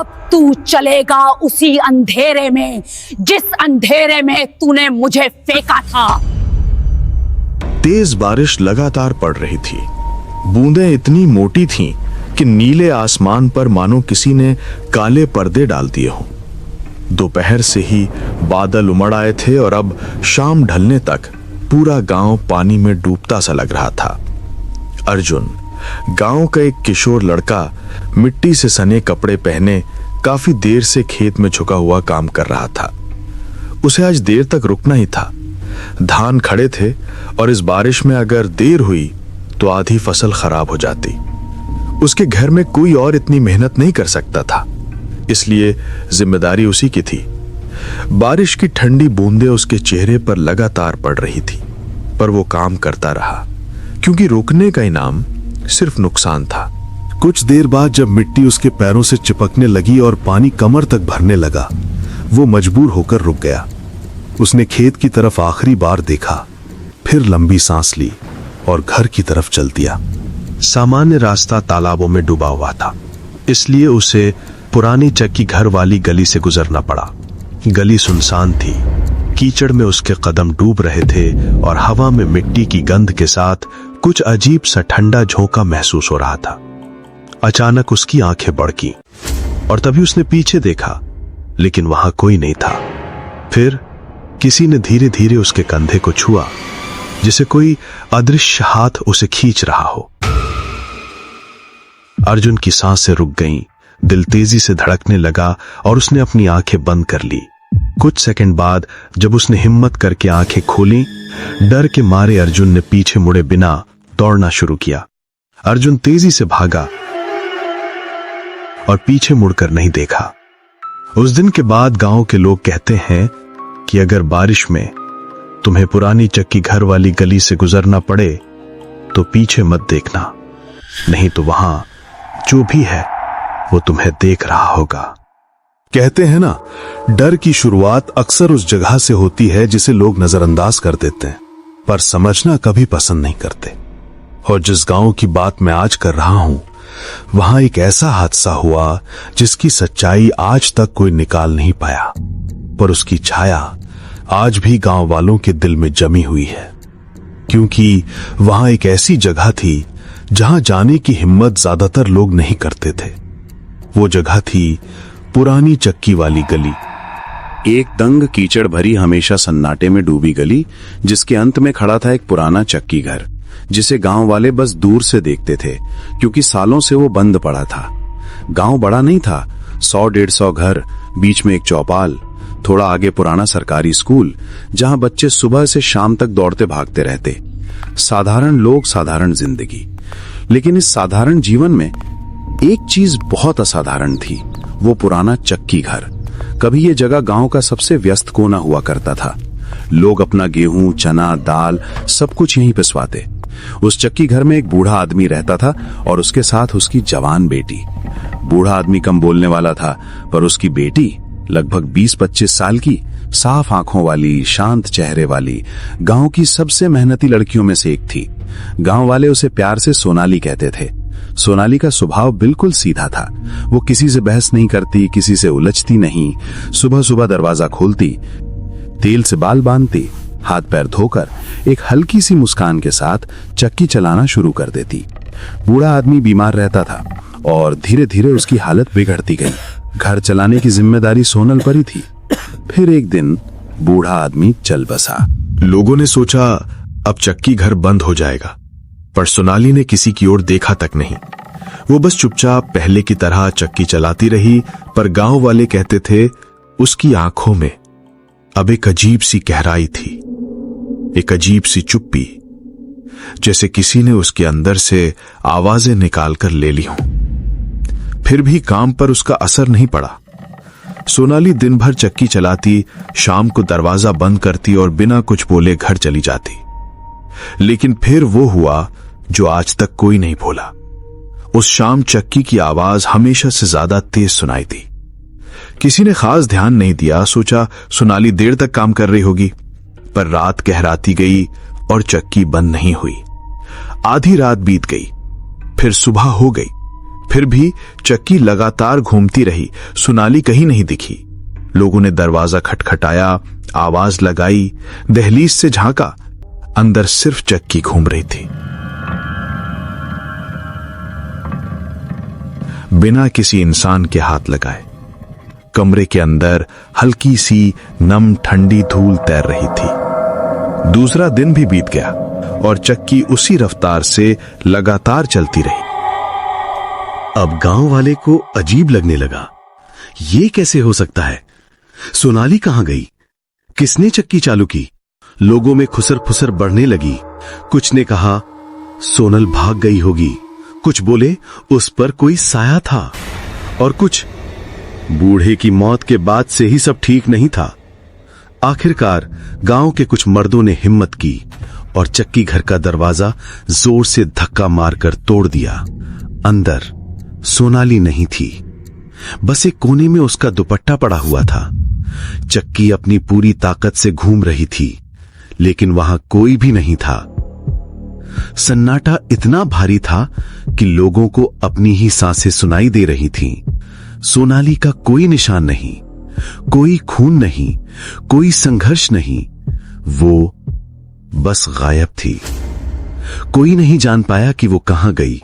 अब तू चलेगा उसी अंधेरे में जिस अंधेरे में तूने मुझे फेंका था। तेज बारिश लगातार पड़ रही थी। बूंदें इतनी मोटी थीं कि नीले आसमान पर मानो किसी ने काले पर्दे डाल दिए हों। दोपहर से ही बादल उमड़ आए थे और अब शाम ढलने तक पूरा गांव पानी में डूबता सा लग रहा था। अर्जुन, गांव का एक किशोर लड़का, मिट्टी से सने कपड़े पहने काफी देर से खेत में झुका हुआ काम कर रहा था। उसे आज देर तक रुकना ही था। धान खड़े थे और इस बारिश में अगर देर हुई तो आधी फसल खराब हो जाती। उसके घर में कोई और इतनी मेहनत नहीं कर सकता था, इसलिए जिम्मेदारी उसी की थी। बारिश की ठंडी बूंदें उसके चेहरे पर लगातार पड़ रही थी, पर वो काम करता रहा क्योंकि रुकने का इनाम सिर्फ नुकसान था। कुछ देर बाद जब मिट्टी उसके पैरों से चिपकने लगी और पानी कमर तक भरने लगा, वो मजबूर होकर रुक गया। उसने खेत की तरफ आखिरी बार देखा, फिर लंबी सांस ली और घर की तरफ चल दिया। सामान्य रास्ता तालाबों में डूबा हुआ था, इसलिए उसे पुरानी चक्की घर वाली गली से गुजरना पड़ा। गली सुनसान थी, कीचड़ में उसके कदम डूब रहे थे और हवा में मिट्टी की गंध के साथ कुछ अजीब सा ठंडा झोंका महसूस हो रहा था। अचानक उसकी आंखें बढ़कीं और तभी उसने पीछे देखा, लेकिन वहां कोई नहीं था। फिर किसी ने धीरे धीरे उसके कंधे को छुआ, जिसे कोई अदृश्य हाथ उसे खींच रहा हो। अर्जुन की सांसें रुक गईं, दिल तेजी से धड़कने लगा और उसने अपनी आंखें बंद कर ली। कुछ सेकंड बाद जब उसने हिम्मत करके आंखें खोली, डर के मारे अर्जुन ने पीछे मुड़े बिना दौड़ना शुरू किया। अर्जुन तेजी से भागा और पीछे मुड़कर नहीं देखा। उस दिन के बाद गांव के लोग कहते हैं कि अगर बारिश में तुम्हें पुरानी चक्की घर वाली गली से गुजरना पड़े तो पीछे मत देखना, नहीं तो वहां जो भी है वो तुम्हें देख रहा होगा। कहते हैं ना, डर की शुरुआत अक्सर उस जगह से होती है जिसे लोग नजरअंदाज कर देते हैं, पर समझना कभी पसंद नहीं करते। और जिस गांव की बात मैं आज कर रहा हूं, वहां एक ऐसा हादसा हुआ जिसकी सच्चाई आज तक कोई निकाल नहीं पाया, पर उसकी छाया आज भी गांव वालों के दिल में जमी हुई है। क्योंकि वहां एक ऐसी जगह थी जहां जाने की हिम्मत ज्यादातर लोग नहीं करते थे। वो जगह थी पुरानी चक्की वाली गली। एक दंग कीचड़ भरी, हमेशा सन्नाटे में डूबी गली, जिसके अंत में खड़ा था एक पुराना चक्की घर, जिसे गांव वाले बस दूर से देखते थे क्योंकि सालों से वो बंद पड़ा था। गांव बड़ा नहीं था, 100-150 घर, बीच में एक चौपाल, थोड़ा आगे पुराना सरकारी स्कूल जहां बच्चे सुबह से शाम तक दौड़ते भागते रहते। साधारण लोग, साधारण जिंदगी। लेकिन इस साधारण जीवन में एक चीज बहुत असाधारण थी, वो पुराना चक्की घर। कभी ये जगह गांव का सबसे व्यस्त कोना हुआ करता था। लोग अपना गेहूं, चना, दाल सब कुछ यहीं पिसवाते। उस चक्की घर में एक बूढ़ा आदमी रहता था और उसके साथ उसकी जवान बेटी। बूढ़ा आदमी कम बोलने वाला था, पर उसकी बेटी लगभग 20-25 साल की, साफ आंखों वाली, शांत चेहरे वाली, गांव की सबसे मेहनती लड़कियों में से एक थी। गांव वाले उसे प्यार से सोनाली कहते थे। सोनाली का स्वभाव बिल्कुल सीधा था। वो किसी से बहस नहीं करती, किसी से उलझती नहीं। सुबह सुबह दरवाजा खोलती, तेल से बाल बांधती, हाथ पैर धोकर एक हल्की सी मुस्कान के साथ चक्की चलाना शुरू कर देती। बूढ़ा आदमी बीमार रहता था और धीरे धीरे उसकी हालत बिगड़ती गई। घर चलाने की जिम्मेदारी सोनल पर ही थी। फिर एक दिन बूढ़ा आदमी चल बसा। लोगों ने सोचा अब चक्की घर बंद हो जाएगा, पर सोनाली ने किसी की ओर देखा तक नहीं। वो बस चुपचाप पहले की तरह चक्की चलाती रही, पर गांव वाले कहते थे उसकी आंखों में अब एक अजीब सी गहराई थी, एक अजीब सी चुप्पी, जैसे किसी ने उसके अंदर से आवाजें निकालकर ले ली हों। फिर भी काम पर उसका असर नहीं पड़ा। सोनाली दिन भर चक्की चलाती, शाम को दरवाजा बंद करती और बिना कुछ बोले घर चली जाती। लेकिन फिर वो हुआ जो आज तक कोई नहीं भूला। उस शाम चक्की की आवाज हमेशा से ज्यादा तेज सुनाई दी। किसी ने खास ध्यान नहीं दिया, सोचा सोनाली देर तक काम कर रही होगी, पर रात गहराती गई और चक्की बंद नहीं हुई। आधी रात बीत गई, फिर सुबह हो गई, फिर भी चक्की लगातार घूमती रही, सोनाली कहीं नहीं दिखी। लोगों ने दरवाजा खटखटाया, आवाज लगाई, दहलीज से झांका, अंदर सिर्फ चक्की घूम रही थी, बिना किसी इंसान के हाथ लगाए। कमरे के अंदर हल्की सी नम ठंडी धूल तैर रही थी। दूसरा दिन भी बीत गया और चक्की उसी रफ्तार से लगातार चलती रही। अब गांव वाले को अजीब लगने लगा। ये कैसे हो सकता है? सोनाली कहां गई? किसने चक्की चालू की? लोगों में खुसर फुसर बढ़ने लगी। कुछ ने कहा सोनल भाग गई होगी, कुछ बोले उस पर कोई साया था, और कुछ बूढ़े की मौत के बाद से ही सब ठीक नहीं था। आखिरकार गांव के कुछ मर्दों ने हिम्मत की और चक्की घर का दरवाजा जोर से धक्का मारकर तोड़ दिया। अंदर सोनाली नहीं थी, बस एक कोने में उसका दुपट्टा पड़ा हुआ था। चक्की अपनी पूरी ताकत से घूम रही थी, लेकिन वहां कोई भी नहीं था। सन्नाटा इतना भारी था कि लोगों को अपनी ही सांसें सुनाई दे रही थीं। सोनाली का कोई निशान नहीं, कोई खून नहीं, कोई संघर्ष नहीं, वो बस गायब थी। कोई नहीं जान पाया कि वो कहां गई।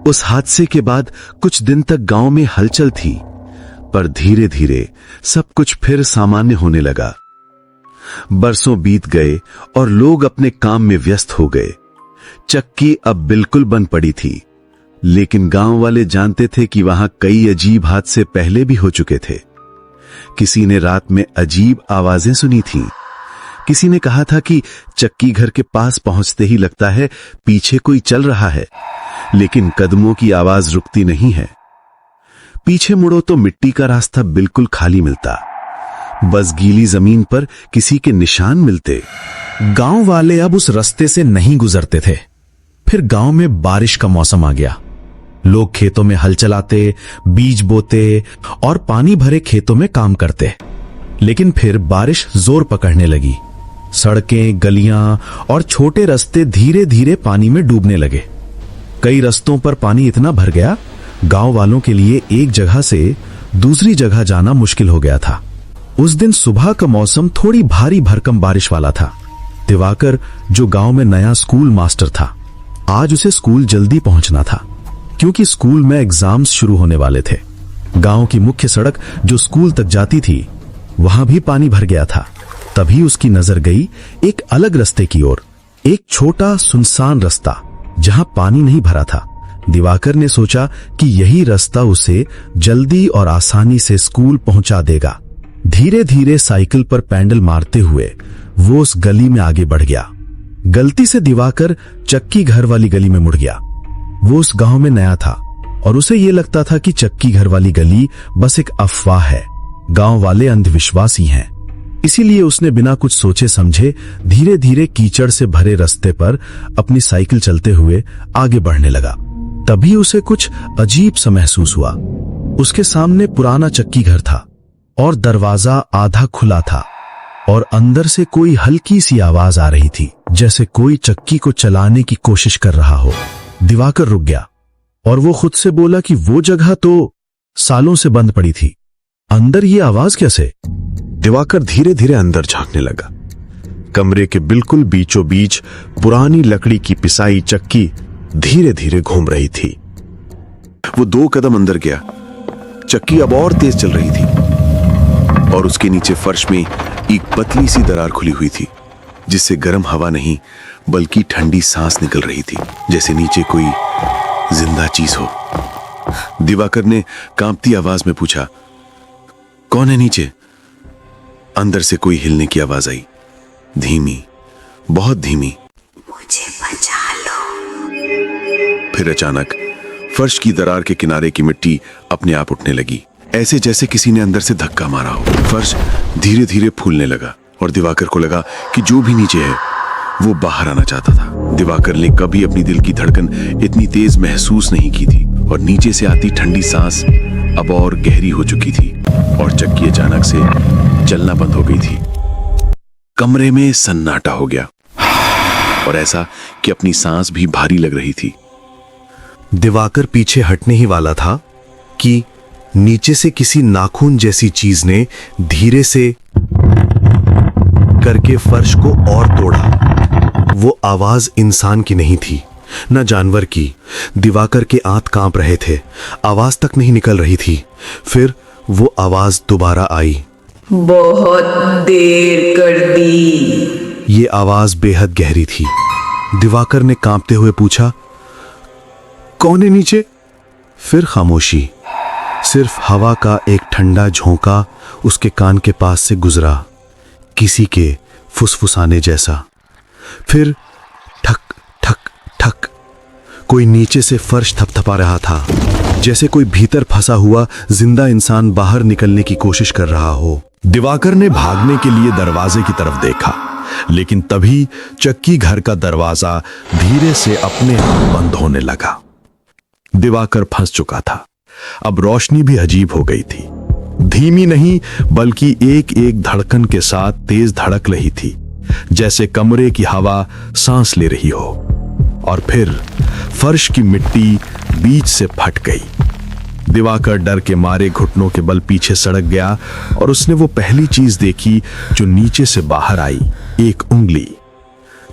उस हादसे के बाद कुछ दिन तक गांव में हलचल थी, पर धीरे धीरे सब कुछ फिर सामान्य होने लगा। बरसों बीत गए और लोग अपने काम में व्यस्त हो गए। चक्की अब बिल्कुल बंद पड़ी थी, लेकिन गांव वाले जानते थे कि वहां कई अजीब हादसे पहले भी हो चुके थे। किसी ने रात में अजीब आवाजें सुनी थीं। किसी ने कहा था कि चक्की घर के पास पहुंचते ही लगता है पीछे कोई चल रहा है, लेकिन कदमों की आवाज रुकती नहीं है। पीछे मुड़ो तो मिट्टी का रास्ता बिल्कुल खाली मिलता, बस गीली जमीन पर किसी के निशान मिलते। गांव वाले अब उस रास्ते से नहीं गुजरते थे। फिर गांव में बारिश का मौसम आ गया। लोग खेतों में हल चलाते, बीज बोते और पानी भरे खेतों में काम करते। लेकिन फिर बारिश जोर पकड़ने लगी। सड़कें, गलियां और छोटे रास्ते धीरे धीरे पानी में डूबने लगे। कई रास्तों पर पानी इतना भर गया, गांव वालों के लिए एक जगह से दूसरी जगह जाना मुश्किल हो गया था। उस दिन सुबह का मौसम थोड़ी भारी भरकम बारिश वाला था। दिवाकर, जो गांव में नया स्कूल मास्टर था, आज उसे स्कूल जल्दी पहुंचना था, क्योंकि स्कूल में एग्जाम्स शुरू होने वाले थे। गांव की मुख्य सड़क जो स्कूल तक जाती थी, वहां भी पानी भर गया था। तभी उसकी नजर गई एक अलग रास्ते की ओर, एक छोटा सुनसान रास्ता जहां पानी नहीं भरा था। दिवाकर ने सोचा कि यही रास्ता उसे जल्दी और आसानी से स्कूल पहुंचा देगा। धीरे धीरे साइकिल पर पैडल मारते हुए वो उस गली में आगे बढ़ गया। गलती से दिवाकर चक्की घर वाली गली में मुड़ गया। वो उस गांव में नया था और उसे ये लगता था कि चक्की घर वाली गली बस एक अफवाह है, गांव वाले अंधविश्वासी हैं। इसीलिए उसने बिना कुछ सोचे समझे धीरे धीरे कीचड़ से भरे रास्ते पर अपनी साइकिल चलते हुए आगे बढ़ने लगा। तभी उसे कुछ अजीब सा महसूस हुआ। उसके सामने पुराना चक्की घर था और दरवाजा आधा खुला था और अंदर से कोई हल्की सी आवाज आ रही थी, जैसे कोई चक्की को चलाने की कोशिश कर रहा हो। दिवाकर रुक गया और वो खुद से बोला कि वो जगह तो सालों से बंद पड़ी थी, अंदर ये आवाज कैसे? दिवाकर धीरे धीरे अंदर झांकने लगा। कमरे के बिल्कुल बीचों बीच पुरानी लकड़ी की पिसाई चक्की धीरे धीरे घूम रही थी। वो 2 कदम अंदर गया। चक्की अब और तेज चल रही थी और उसके नीचे फर्श में एक पतली सी दरार खुली हुई थी, जिससे गर्म हवा नहीं बल्कि ठंडी सांस निकल रही थी, जैसे नीचे कोई जिंदा चीज हो। दिवाकर ने कांपती आवाज में पूछा, कौन है नीचे? अंदर से कोई हिलने की आवाज आई, धीमी, बहुत धीमी, मुझे बचा लो। फिर अचानक फर्श की दरार के किनारे की मिट्टी अपने आप उठने लगी, ऐसे जैसे किसी ने अंदर से धक्का मारा हो। फर्श धीरे धीरे फूलने लगा और दिवाकर को लगा कि जो भी नीचे है वो बाहर आना चाहता था। दिवाकर ने कभी अपनी दिल की धड़कन इतनी तेज महसूस नहीं की थी और नीचे से आती ठंडी सांस अब और गहरी हो चुकी थी और चक्की अचानक से चलना बंद हो गई थी। कमरे में सन्नाटा हो गया और ऐसा कि अपनी सांस भी भारी लग रही थी। दिवाकर पीछे हटने ही वाला था कि नीचे से किसी नाखून जैसी चीज ने धीरे से करके फर्श को और तोड़ा। वो आवाज इंसान की नहीं थी, न जानवर की। दिवाकर के आंत कांप रहे थे, आवाज तक नहीं निकल रही थी। फिर वो आवाज दोबारा आई। बहुत देर कर दी। ये आवाज बेहद गहरी थी। दिवाकर ने कांपते हुए पूछा, कौन है नीचे? फिर खामोशी, सिर्फ हवा का एक ठंडा झोंका उसके कान के पास से गुजरा, किसी के फुसफुसाने जैसा। फिर ठक ठक ठक, कोई नीचे से फर्श थपथपा रहा था, जैसे कोई भीतर फंसा हुआ जिंदा इंसान बाहर निकलने की कोशिश कर रहा हो। दिवाकर ने भागने के लिए दरवाजे की तरफ देखा, लेकिन तभी चक्की घर का दरवाजा धीरे से अपने आप बंद होने लगा। दिवाकर फंस चुका था। अब रोशनी भी अजीब हो गई थी, धीमी नहीं बल्कि एक एक धड़कन के साथ तेज धड़क रही थी, जैसे कमरे की हवा सांस ले रही हो। और फिर फर्श की मिट्टी बीच से फट गई। दिवाकर डर के मारे घुटनों के बल पीछे सड़क गया और उसने वो पहली चीज देखी जो नीचे से बाहर आई, एक उंगली।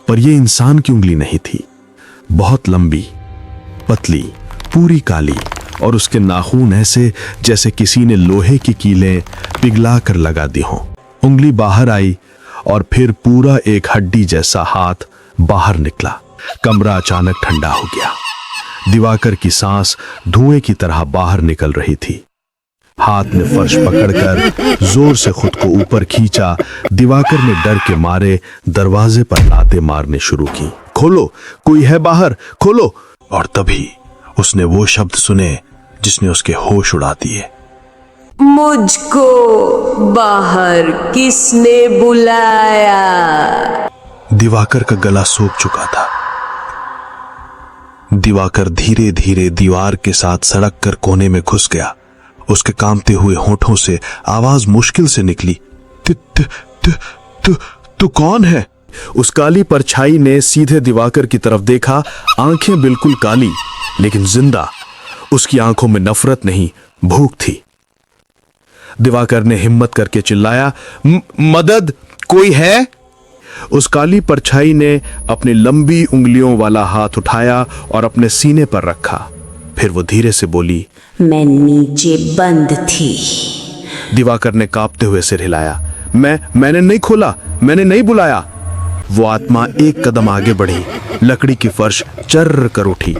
पर यह इंसान की उंगली नहीं थी, बहुत लंबी, पतली, पूरी काली, और उसके नाखून ऐसे जैसे किसी ने लोहे की कीलें पिघला कर लगा दी हों। उंगली बाहर आई और फिर पूरा एक हड्डी जैसा हाथ बाहर निकला। कमरा अचानक ठंडा हो गया। दिवाकर की सांस धुएं की तरह बाहर निकल रही थी। हाथ में फर्श पकड़कर जोर से खुद को ऊपर खींचा। दिवाकर ने डर के मारे दरवाजे पर लाते मारने शुरू की। खोलो, कोई है बाहर, खोलो। और तभी उसने वो शब्द सुने जिसने उसके होश उड़ा दिए। मुझको बाहर किसने बुलाया? दिवाकर का गला सूख चुका था। दिवाकर धीरे धीरे दीवार के साथ सड़क कर कोने में घुस गया। उसके कांपते हुए होठों से आवाज मुश्किल से निकली, तू कौन है? उस काली परछाई ने सीधे दिवाकर की तरफ देखा, आंखें बिल्कुल काली लेकिन जिंदा। उसकी आंखों में नफरत नहीं, भूख थी। दिवाकर ने हिम्मत करके चिल्लाया, मदद, कोई है? उस काली परछाई ने अपनी लंबी उंगलियों वाला हाथ उठाया और अपने सीने पर रखा। फिर वो धीरे से बोली, मैं नीचे बंद थी। दिवाकर ने कांपते हुए सिर हिलाया। मैंने नहीं खोला, मैंने नहीं बुलाया। वो आत्मा एक कदम आगे बढ़ी, लकड़ी की फर्श चर्र कर उठी।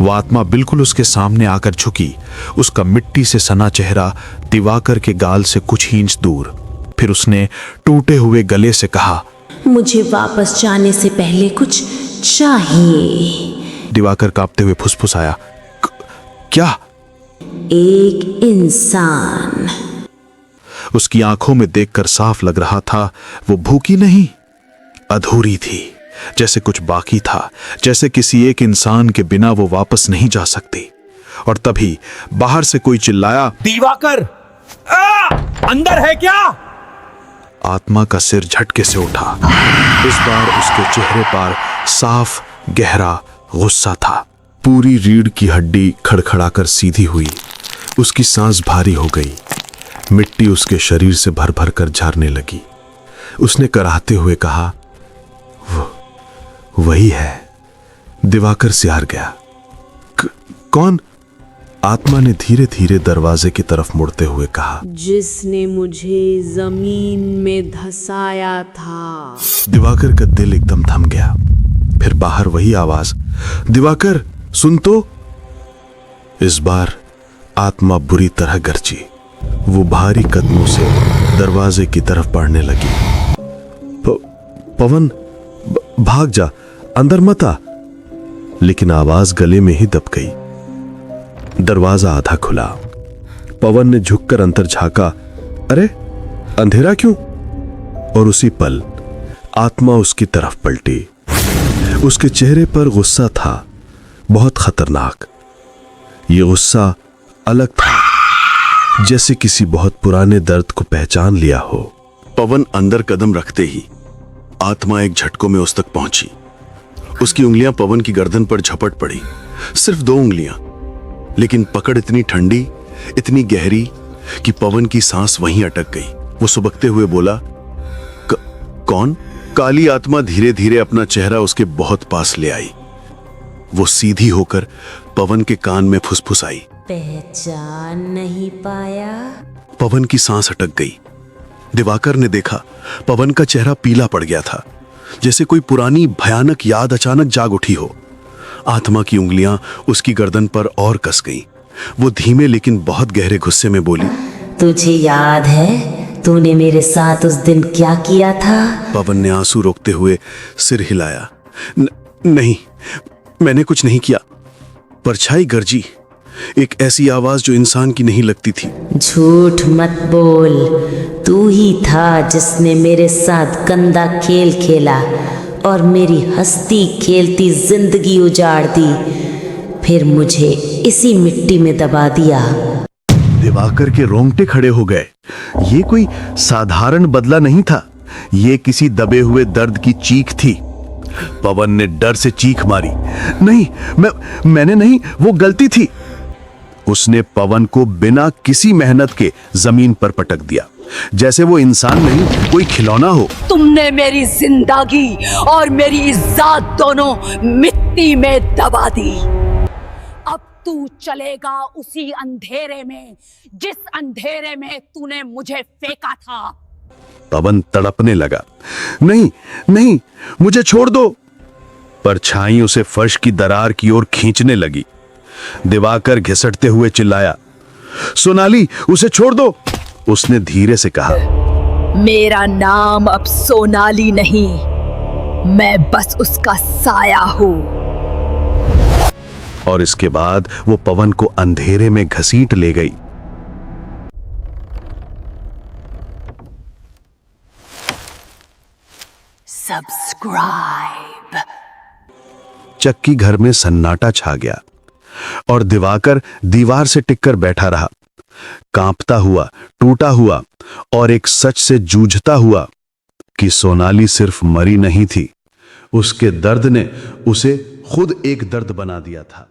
वो आत्मा बिल्कुल उसके सामने आकर झुकी। उसका मिट्टी से सना चेहरा दिवाकर के गाल से कुछ इंच दूर। फिर उसने टूटे हुए गले से कहा, मुझे वापस जाने से पहले कुछ चाहिए। दिवाकर कांपते हुए फुसफुसाया, क्या? एक इंसान। उसकी आंखों में देखकर साफ लग रहा था वो भूखी नहीं, अधूरी थी, जैसे कुछ बाकी था, जैसे किसी एक इंसान के बिना वो वापस नहीं जा सकती। और तभी बाहर से कोई चिल्लाया, दिवाकर, अंदर है क्या? आत्मा का सिर झटके से उठा। इस बार उसके चेहरे पर साफ गहरा गुस्सा था। पूरी रीढ़ की हड्डी खड़खड़ाकर सीधी हुई। उसकी सांस भारी हो गई। मिट्टी उसके शरीर से भर भर कर झरने लगी। उसने कराहते हुए कहा, वही है। दिवाकर सिहार गया। कौन? आत्मा ने धीरे धीरे दरवाजे की तरफ मुड़ते हुए कहा, जिसने मुझे जमीन में धंसाया था। दिवाकर का दिल एकदम थम गया। फिर बाहर वही आवाज, दिवाकर सुन तो। इस बार आत्मा बुरी तरह गरजी। वो भारी कदमों से दरवाजे की तरफ बढ़ने लगी। पवन, भाग जा, अंदर मत आ। लेकिन आवाज गले में ही दब गई। दरवाजा आधा खुला। पवन ने झुककर अंदर झांका। अरे अंधेरा क्यों? और उसी पल आत्मा उसकी तरफ पलटी। उसके चेहरे पर गुस्सा था, बहुत खतरनाक। यह गुस्सा अलग था, जैसे किसी बहुत पुराने दर्द को पहचान लिया हो। पवन अंदर कदम रखते ही आत्मा एक झटकों में उस तक पहुंची। उसकी उंगलियां पवन की गर्दन पर झपट पड़ी सिर्फ 2 उंगलियां, लेकिन पकड़ इतनी ठंडी, इतनी गहरी कि पवन की सांस वहीं अटक गई। वो सुबकते हुए बोला, कौन? काली आत्मा धीरे धीरे अपना चेहरा उसके बहुत पास ले आई। वो सीधी होकर पवन के कान में फुसफुसाई। पहचान नहीं पाया? पवन की सांस अटक गई। दिवाकर ने देखा पवन का चेहरा पीला पड़ गया था, जैसे कोई पुरानी भयानक याद अचानक जाग उठी हो। आत्मा की उंगलियां उसकी गर्दन पर और कस गईं। वो धीमे लेकिन बहुत गहरे गुस्से में बोली, तुझे याद है तूने मेरे साथ उस दिन क्या किया था? पवन ने आंसू रोकते हुए सिर हिलाया। नहीं, मैंने कुछ नहीं किया। परछाई गरजी, एक ऐसी आवाज जो इंसान की नहीं लगती थी। झूठ मत बोल, तू ही था जिसने मेरे साथ गंदा खेल खेला और मेरी हंसती खेलती जिंदगी उजाड़ दी, फिर मुझे इसी मिट्टी में दबा दिया। दिवाकर के रोंगटे खड़े हो गए। ये कोई साधारण बदला नहीं था, ये किसी दबे हुए दर्द की चीख थी। पवन ने डर से चीख मारी, नहीं, मैंने नहीं, वो गलती थी। उसने पवन को बिना किसी मेहनत के जमीन पर पटक दिया, जैसे वो इंसान नहीं कोई खिलौना हो। तुमने मेरी जिंदगी और मेरी इज्जत दोनों मिट्टी में दबा दी। अब तू चलेगा उसी अंधेरे में जिस अंधेरे में तूने मुझे फेंका था। पवन तड़पने लगा, नहीं नहीं, मुझे छोड़ दो। परछाई उसे फर्श की दरार की ओर खींचने लगी। दिवाकर घिसटते हुए चिल्लाया, सोनाली, उसे छोड़ दो। उसने धीरे से कहा, मेरा नाम अब सोनाली नहीं, मैं बस उसका साया हूं। और इसके बाद वो पवन को अंधेरे में घसीट ले गई। सब्सक्राइब। चक्की घर में सन्नाटा छा गया और दिवाकर दीवार से टिककर बैठा रहा, कांपता हुआ, टूटा हुआ और एक सच से जूझता हुआ कि सोनाली सिर्फ मरी नहीं थी, उसके दर्द ने उसे खुद एक दर्द बना दिया था।